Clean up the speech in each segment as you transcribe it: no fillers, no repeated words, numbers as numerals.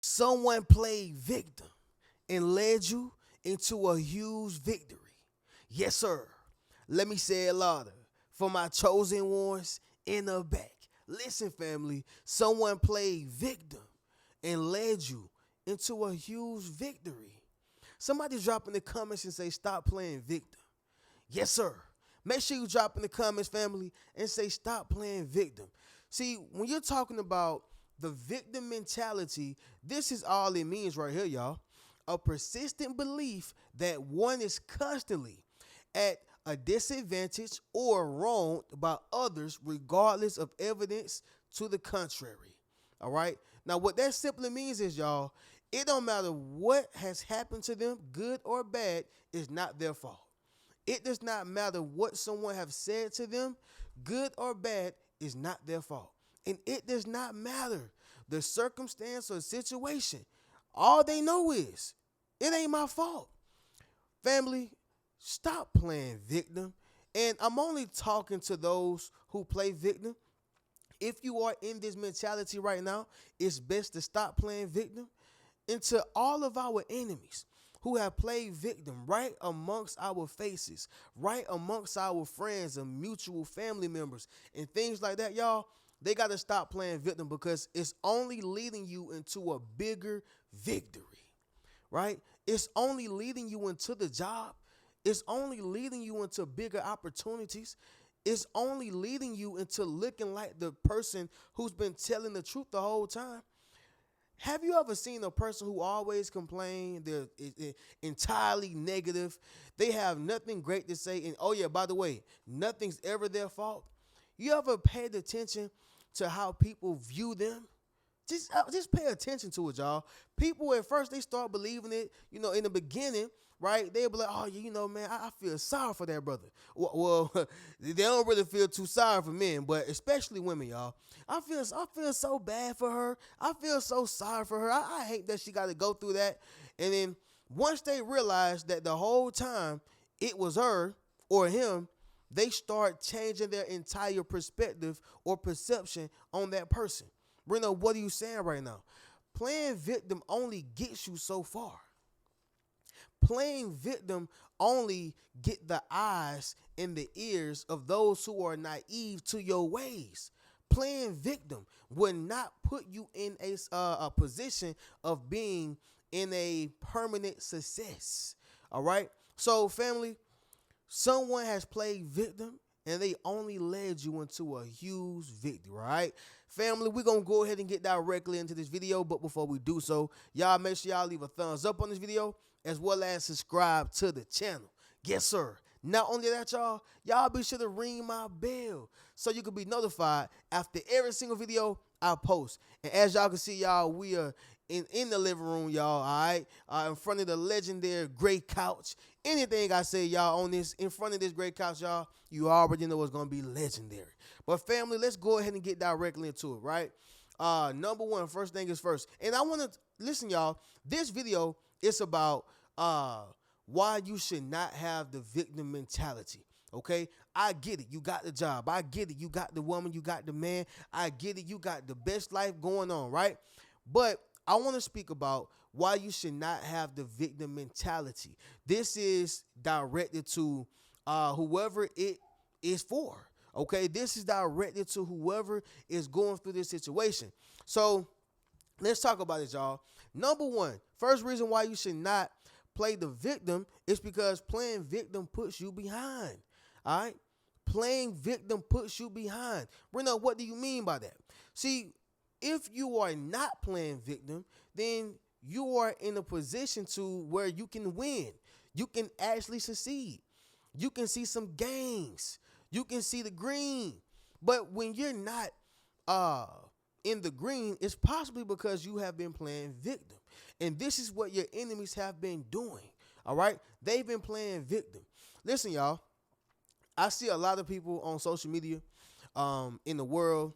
Someone played victim and led you into a huge victory. Yes, sir. Let me say it louder. For my chosen ones in the back. Listen, family, someone played victim and led you into a huge victory. Somebody drop in the comments and say, stop playing victim. Yes, sir. Make sure you drop in the comments, family, and say, stop playing victim. See, when you're talking about the victim mentality, this is all it means right here, y'all. A persistent belief that one is constantly at a disadvantage or wronged by others, regardless of evidence to the contrary. All right. Now, what that simply means is, y'all, it don't matter what has happened to them, good or bad, is not their fault. It does not matter what someone have said to them, good or bad, is not their fault. And it does not matter the circumstance or situation. All they know is, it ain't my fault. Family, stop playing victim. And I'm only talking to those who play victim. If you are in this mentality right now, it's best to stop playing victim. And to all of our enemies who have played victim right amongst our faces, right amongst our friends and mutual family members and things like that, y'all, they got to stop playing victim because it's only leading you into a bigger victory, right? It's only leading you into the job. It's only leading you into bigger opportunities. It's only leading you into looking like the person who's been telling the truth the whole time. Have you ever seen a person who always complain? They're entirely negative. They have nothing great to say. And oh yeah, by the way, nothing's ever their fault. You ever paid attention to how people view them? Just pay attention to it, y'all. People at first they start believing it. In the beginning, right? They'll be like, "Oh, man, I feel sorry for that brother." Well, they don't really feel too sorry for men, but especially women, y'all. I feel so bad for her. I feel so sorry for her. I hate that she got to go through that. And then once they realize that the whole time it was her or him, they start changing their entire perspective or perception on that person. Reno, what are you saying right now? Playing victim only gets you so far. Playing victim only get the eyes and the ears of those who are naive to your ways. Playing victim will not put you in a position of being in a permanent success. All right. So, family, someone has played victim and they only led you into a huge victory, right? Family, we're going to go ahead and get directly into this video, but before we do so, y'all make sure y'all leave a thumbs up on this video as well as subscribe to the channel. Yes, sir. Not only that, y'all be sure to ring my bell so you can be notified after every single video I post. And as y'all can see, y'all, we are in the living room, y'all, all right? In front of the legendary great couch. Anything I say, y'all, in front of this great couch, y'all, you already know it's going to be legendary. But family, let's go ahead and get directly into it, right? Number one, first thing is first. And I want to, listen, y'all, this video is about why you should not have the victim mentality. Okay, I get it. You got the job. I get it. You got the woman. You got the man. I get it. You got the best life going on, right? But I want to speak about why you should not have the victim mentality. This is directed to whoever it is for. Okay, this is directed to whoever is going through this situation. So let's talk about it, y'all. Number one, first reason why you should not play the victim is because playing victim puts you behind. All right? Playing victim puts you behind. Reno, what do you mean by that? See, if you are not playing victim, then you are in a position to where you can win. You can actually succeed. You can see some gains. You can see the green. But when you're not in the green, it's possibly because you have been playing victim. And this is what your enemies have been doing. All right? They've been playing victim. Listen, y'all. I see a lot of people on social media, in the world,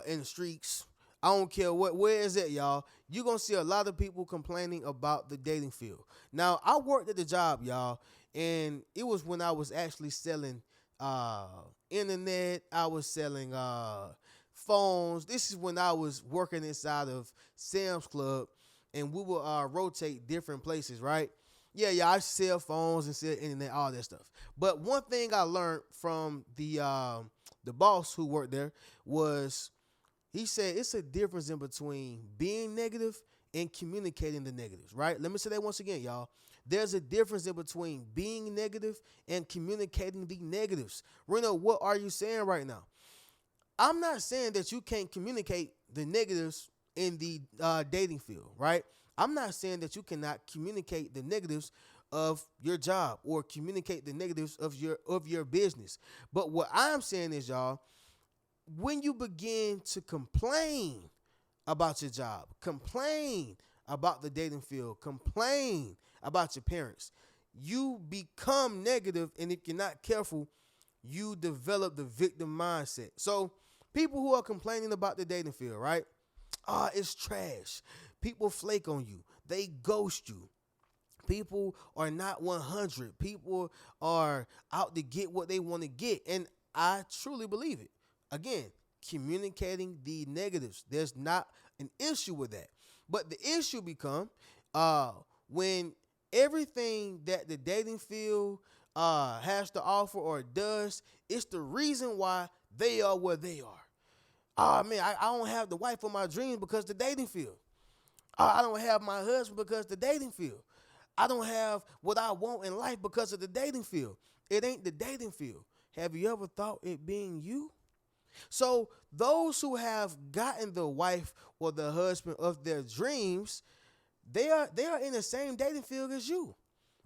in the streets. I don't care where is it, y'all. You're going to see a lot of people complaining about the dating field. Now, I worked at the job, y'all, and it was when I was actually selling internet. I was selling phones. This is when I was working inside of Sam's Club, and we would rotate different places, right? Yeah, I sell phones and sell internet, all that stuff. But one thing I learned from the boss who worked there was he said it's a difference in between being negative and communicating the negatives, right? Let me say that once again, y'all. There's a difference in between being negative and communicating the negatives. Reno, what are you saying right now? I'm not saying that you can't communicate the negatives in the dating field, right? I'm not saying that you cannot communicate the negatives of your job or communicate the negatives of your business. But what I'm saying is, y'all, when you begin to complain about your job, complain about the dating field, complain about your parents, you become negative, and if you're not careful, you develop the victim mindset. So people who are complaining about the dating field, right? It's trash. People flake on you. They ghost you. People are not 100. People are out to get what they want to get. And I truly believe it. Again, communicating the negatives. There's not an issue with that. But the issue become when everything that the dating field has to offer or does, it's the reason why they are where they are. Oh man, I don't have the wife of my dreams because the dating field. I don't have my husband because the dating field. I don't have what I want in life because of the dating field. It ain't the dating field. Have you ever thought it being you? So those who have gotten the wife or the husband of their dreams, they are in the same dating field as you,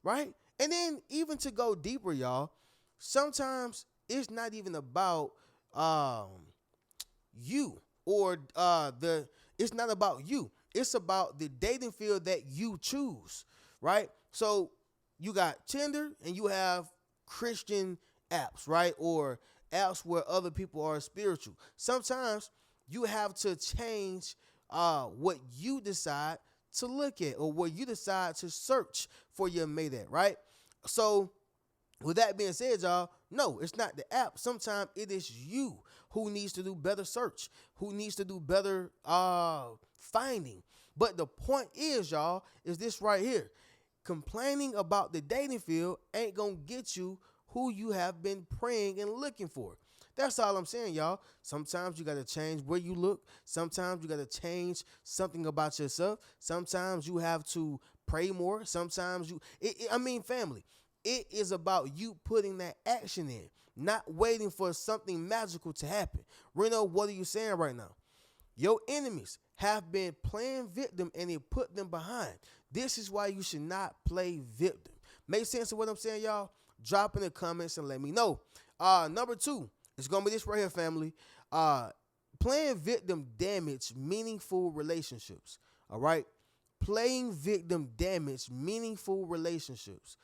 right? And then even to go deeper, y'all, sometimes it's not even about you or it's not about you. It's about the dating field that you choose, right? So you got Tinder and you have Christian apps, right? Or apps where other people are spiritual. Sometimes you have to change what you decide to look at or what you decide to search for your mate at, right? So with that being said, y'all, no, it's not the app. Sometimes it is you who needs to do better search, who needs to do better finding. But the point is, y'all, is this right here. Complaining about the dating field ain't gonna get you who you have been praying and looking for. That's all I'm saying, y'all. Sometimes you got to change where you look. Sometimes you got to change something about yourself. Sometimes you have to pray more. Sometimes family, it is about you putting that action in, not waiting for something magical to happen. Reno, what are you saying right now? Your enemies have been playing victim and it put them behind. This is why you should not play victim. Make sense of what I'm saying, y'all? Drop in the comments and let me know. Number 2, it's going to be this right here, family. Playing victim damage meaningful relationships. All right? Playing victim damage meaningful relationships.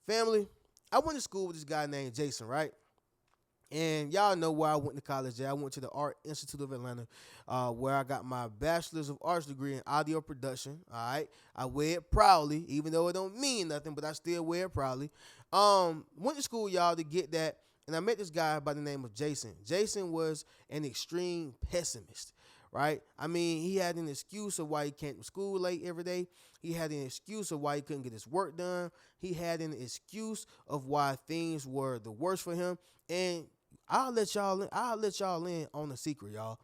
Family, I went to school with this guy named Jason, right? And y'all know where I went to college at. I went to the Art Institute of Atlanta, where I got my Bachelor's of Arts degree in audio production. All right, I wear it proudly, even though it don't mean nothing, but I still wear it proudly. Went to school, y'all, to get that, and I met this guy by the name of Jason. Jason was an extreme pessimist, right? I mean, he had an excuse of why he came to school late every day. He had an excuse of why he couldn't get his work done. He had an excuse of why things were the worst for him, and I'll let y'all in on the secret, y'all.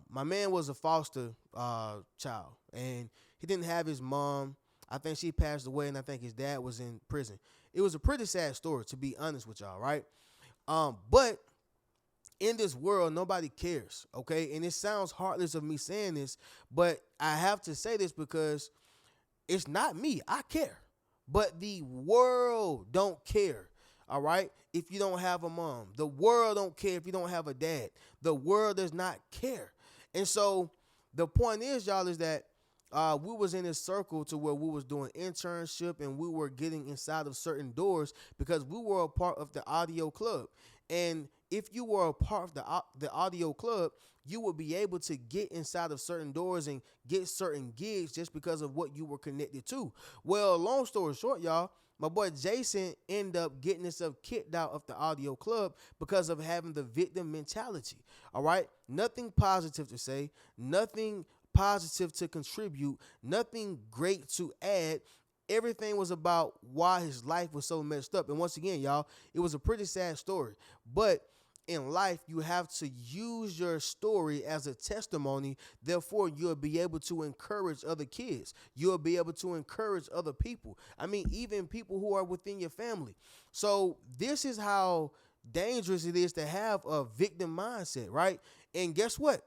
My man was a foster child, and he didn't have his mom. I think she passed away, and I think his dad was in prison. It was a pretty sad story, to be honest with y'all, right? But in this world, nobody cares, okay? And it sounds heartless of me saying this, but I have to say this because it's not me. I care, but the world don't care. All right. If you don't have a mom, the world don't care if you don't have a dad. The world does not care. And so the point is, y'all, is that we was in a circle to where we was doing internship and we were getting inside of certain doors because we were a part of the audio club. And if you were a part of the audio club, you would be able to get inside of certain doors and get certain gigs just because of what you were connected to. Well, long story short, y'all, my boy Jason ended up getting himself kicked out of the audio club because of having the victim mentality. All right, nothing positive to say, nothing positive to contribute, nothing great to add. Everything was about why his life was so messed up. And once again, y'all, it was a pretty sad story. But in life, you have to use your story as a testimony. Therefore, you'll be able to encourage other kids. You'll be able to encourage other people. I mean, even people who are within your family. So this is how dangerous it is to have a victim mindset, right? And guess what?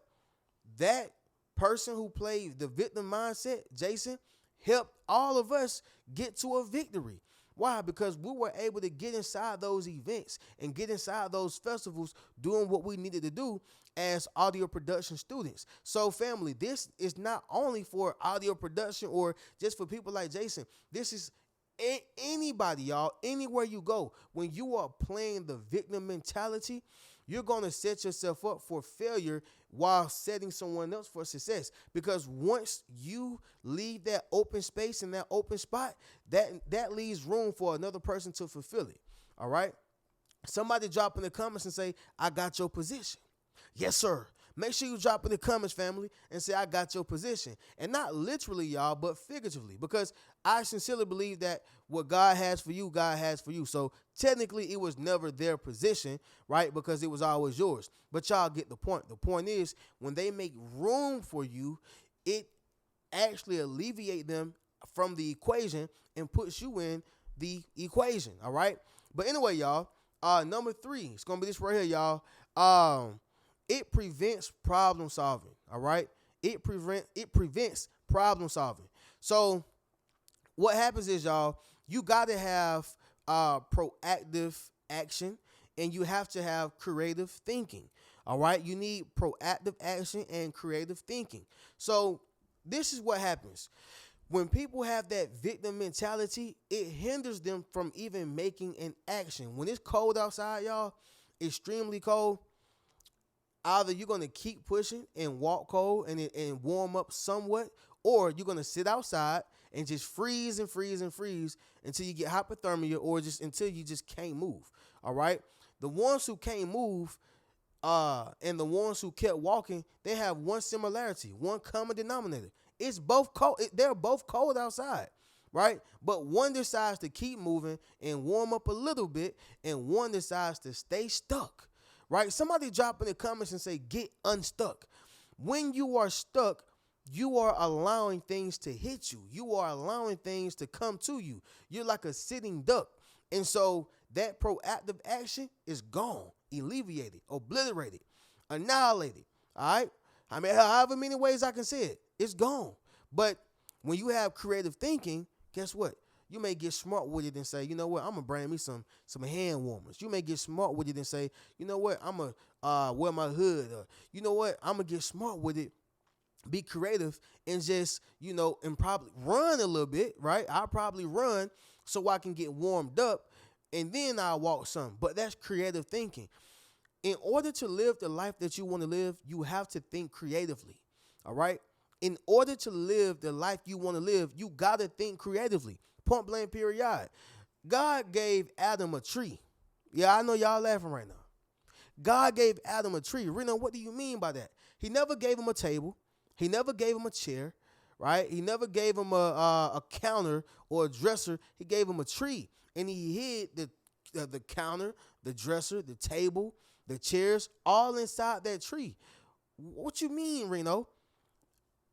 That person who played the victim mindset, Jason, helped all of us get to a victory. Why? Because we were able to get inside those events and get inside those festivals doing what we needed to do as audio production students. So family, this is not only for audio production or just for people like Jason. This is anybody, y'all, anywhere you go. When you are playing the victim mentality, you're going to set yourself up for failure while setting someone else for success. Because once you leave that open space and that open spot, that leaves room for another person to fulfill it. All right. Somebody drop in the comments and say, I got your position. Yes, sir. Make sure you drop in the comments, family, and say, I got your position. And not literally, y'all, but figuratively. Because I sincerely believe that what God has for you, God has for you. So technically, it was never their position, right? Because it was always yours. But y'all get the point. The point is, when they make room for you, it actually alleviates them from the equation and puts you in the equation, all right? But anyway, y'all, number 3, it's going to be this right here, y'all. It prevents problem solving. All right. It prevents problem solving. So what happens is, y'all, you got to have proactive action and you have to have creative thinking. All right. You need proactive action and creative thinking. So this is what happens. When people have that victim mentality, it hinders them from even making an action. When it's cold outside, y'all, extremely cold, either you're going to keep pushing and walk cold and warm up somewhat, or you're going to sit outside and just freeze and freeze and freeze until you get hypothermia or just until you just can't move. All right. The ones who can't move and the ones who kept walking, they have one similarity, one common denominator. It's both cold. They're both cold outside. Right. But one decides to keep moving and warm up a little bit, and one decides to stay stuck. Right? Somebody drop in the comments and say, get unstuck. When you are stuck, you are allowing things to hit you. You are allowing things to come to you. You're like a sitting duck. And so that proactive action is gone, alleviated, obliterated, annihilated. All right? I mean, however many ways I can say it, it's gone. But when you have creative thinking, guess what? You may get smart with it and say, you know what, I'm going to bring me some hand warmers. You may get smart with it and say, you know what, I'm going to wear my hood. Or, you know what, I'm going to get smart with it, be creative, and just, you know, and probably run a little bit, right? I'll probably run so I can get warmed up, and then I'll walk some. But that's creative thinking. In order to live the life that you want to live, you have to think creatively, all right? In order to live the life you want to live, you got to think creatively. Point blank period. God gave Adam a tree. Yeah, I know y'all laughing right now. God gave Adam a tree. Reno, what do you mean by that? He never gave him a table. He never gave him a chair, right? He never gave him a counter or a dresser. He gave him a tree, and he hid the counter, the dresser, the table, the chairs, all inside that tree. What you mean, Reno?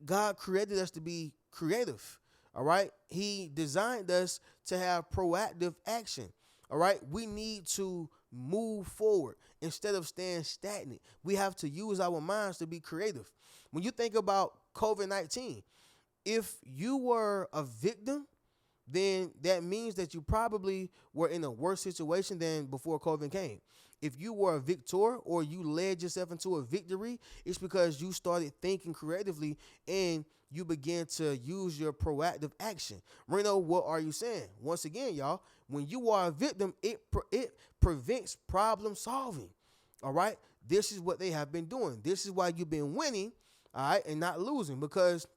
God created us to be creative. All right. He designed us to have proactive action. All right. We need to move forward instead of staying stagnant. We have to use our minds to be creative. When you think about COVID-19, if you were a victim, then that means that you probably were in a worse situation than before COVID came. If you were a victor or you led yourself into a victory, it's because you started thinking creatively and you began to use your proactive action. Reno, what are you saying? Once again, y'all, when you are a victim, it prevents problem solving. All right. This is what they have been doing. This is why you've been winning. All right. And not losing, because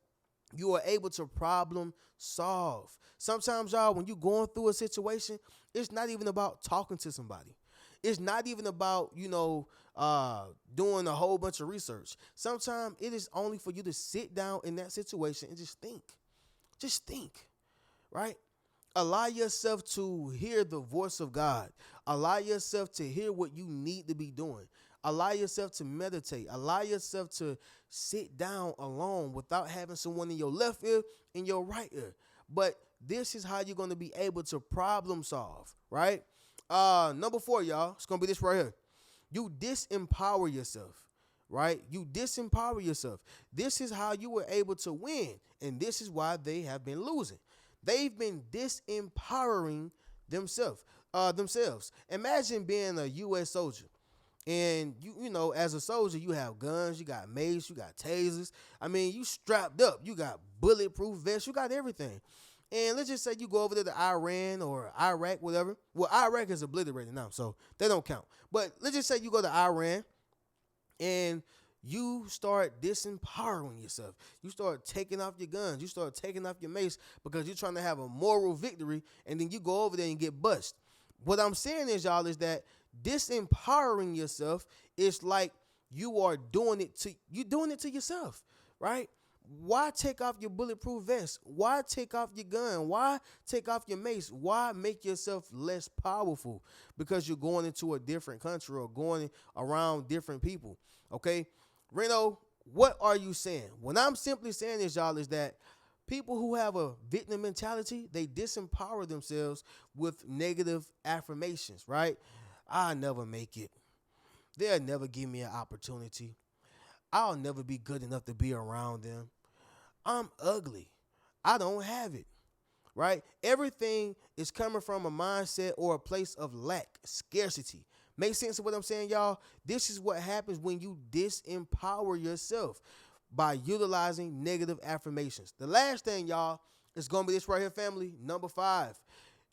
You are able to problem solve. Sometimes, y'all, when you're going through a situation, it's not even about talking to somebody. It's not even about, doing a whole bunch of research. Sometimes it is only for you to sit down in that situation and just think. Just think, right? Allow yourself to hear the voice of God. Allow yourself to hear what you need to be doing. Allow yourself to meditate. Allow yourself to sit down alone without having someone in your left ear and your right ear. But this is how you're going to be able to problem solve, right? Number 4, y'all. It's going to be this right here. You disempower yourself, right? You disempower yourself. This is how you were able to win, and this is why they have been losing. They've been disempowering themselves. Imagine being a U.S. soldier. And as a soldier, you have guns, you got mace, you got tasers. I mean, you strapped up, you got bulletproof vests, you got everything. And let's just say you go over there to Iran or Iraq, whatever. Well, Iraq is obliterated now, so they don't count. But let's just say you go to Iran and you start disempowering yourself. You start taking off your guns. You start taking off your mace because you're trying to have a moral victory, and then you go over there and get bust. What I'm saying is, y'all, is that disempowering yourself is like you're doing it to yourself, right? Why take off your bulletproof vest? Why take off your gun? Why take off your mace? Why make yourself less powerful? Because you're going into a different country or going around different people. Okay, Reno, what are you saying? What I'm simply saying is, y'all, is that people who have a victim mentality, they disempower themselves with negative affirmations, right? I'll never make it. They'll never give me an opportunity. I'll never be good enough to be around them. I'm ugly. I don't have it, right? Everything is coming from a mindset or a place of lack, scarcity. Make sense of what I'm saying, y'all? This is what happens when you disempower yourself by utilizing negative affirmations. The last thing, y'all, is going to be this right here, family. Number 5,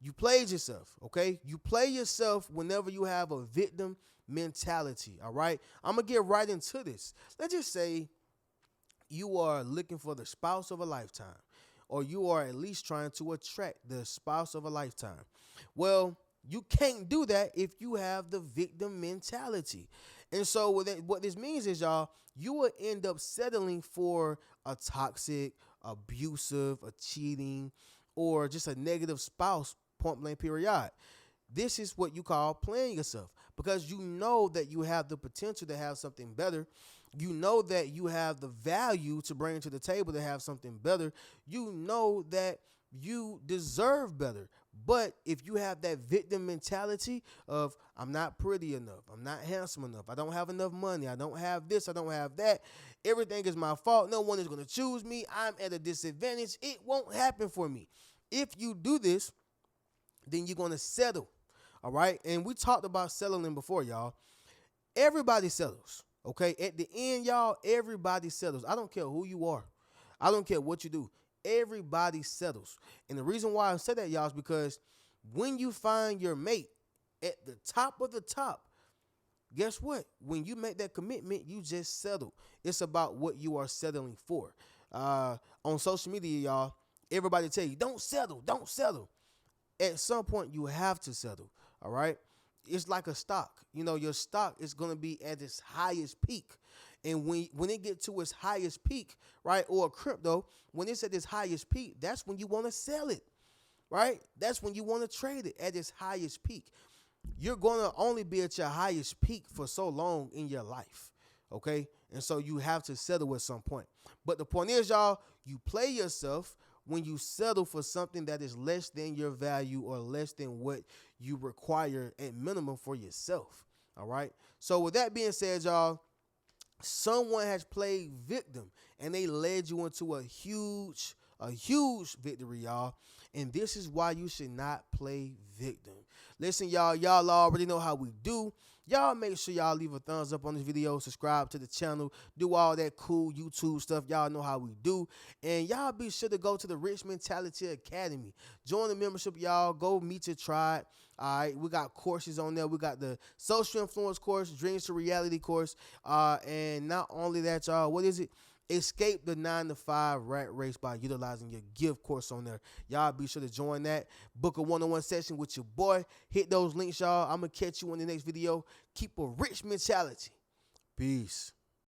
you played yourself, okay? You play yourself whenever you have a victim mentality, all right? I'm going to get right into this. Let's just say you are looking for the spouse of a lifetime, or you are at least trying to attract the spouse of a lifetime. Well, you can't do that if you have the victim mentality. And so what this means is, y'all, you will end up settling for a toxic, abusive, a cheating, or just a negative spouse, point blank period. This is what you call playing yourself, because you know that you have the potential to have something better. You know that you have the value to bring to the table to have something better. You know that you deserve better. But if you have that victim mentality of, I'm not pretty enough, I'm not handsome enough, I don't have enough money, I don't have this, I don't have that, everything is my fault, no one is going to choose me, I'm at a disadvantage, it won't happen for me. If you do this, then you're going to settle, all right? And we talked about settling before, y'all. Everybody settles, okay? At the end, y'all, everybody settles. I don't care who you are. I don't care what you do. Everybody settles. And the reason why I say that, y'all, is because when you find your mate at the top of the top, guess what? When you make that commitment, you just settle. It's about what you are settling for. On social media, y'all, everybody tell you, don't settle, don't settle. At some point, you have to settle, all right? It's like a stock. Your stock is going to be at its highest peak. And when it gets to its highest peak, right, or a crypto, when it's at its highest peak, that's when you want to sell it, right? That's when you want to trade it at its highest peak. You're going to only be at your highest peak for so long in your life, okay? And so you have to settle at some point. But the point is, y'all, you play yourself when you settle for something that is less than your value or less than what you require at minimum for yourself, all right? So with that being said, y'all, someone has played victim and they led you into a huge victory, y'all. And this is why you should not play victim. Listen, y'all already know how we do. Y'all make sure y'all leave a thumbs up on this video, subscribe to the channel, do all that cool YouTube stuff. Y'all know how we do. And y'all be sure to go to the Rich Mentality Academy. Join the membership, y'all. Go meet your tribe. All right, we got courses on there. We got the social influence course, dreams to reality course. And not only that, y'all, what is it? Escape the 9 to 5 rat race by utilizing your gift course on there. Y'all be sure to join that. Book a one-on-one session with your boy. Hit those links, y'all. I'm going to catch you in the next video. Keep a rich mentality. Peace.